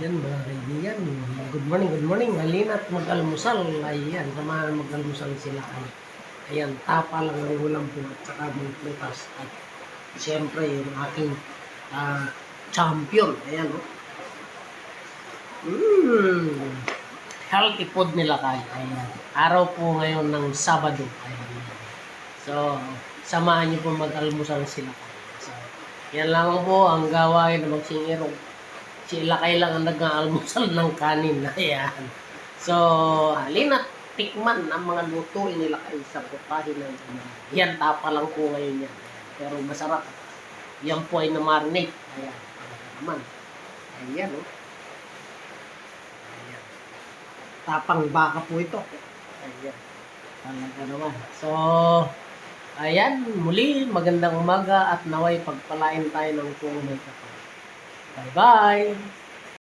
Yan mga kaibigan, good morning, halina't mag-almusal. Ayan, samahan mag-almusal sila. Ayan, tapa lang ang ulam po at saka may prutas. At siyempre, yung aking champion. Ayan, oh. Healthy food nila kayo. Ayan. Araw po ngayon ng Sabado. Ayan. So, samahan niyo po mag-almusal sila. So, yan lang po ang gawain ng magsingirong. Sila lang ang nag-aalmusal ng kanin. Ayan. So, halina, tikman ang mga lutuin nila kayo sa putahe ng yan, tapa lang po ngayon yan. Pero masarap. Yan po ay na-marinate. Ayan. Naman. Ayan, oh. Ayan. Tapang baka po ito. Ayan. Talaga naman. So, ayan, muli, magandang umaga at naway pagpalain tayo ng kung may kapal. Bye-bye!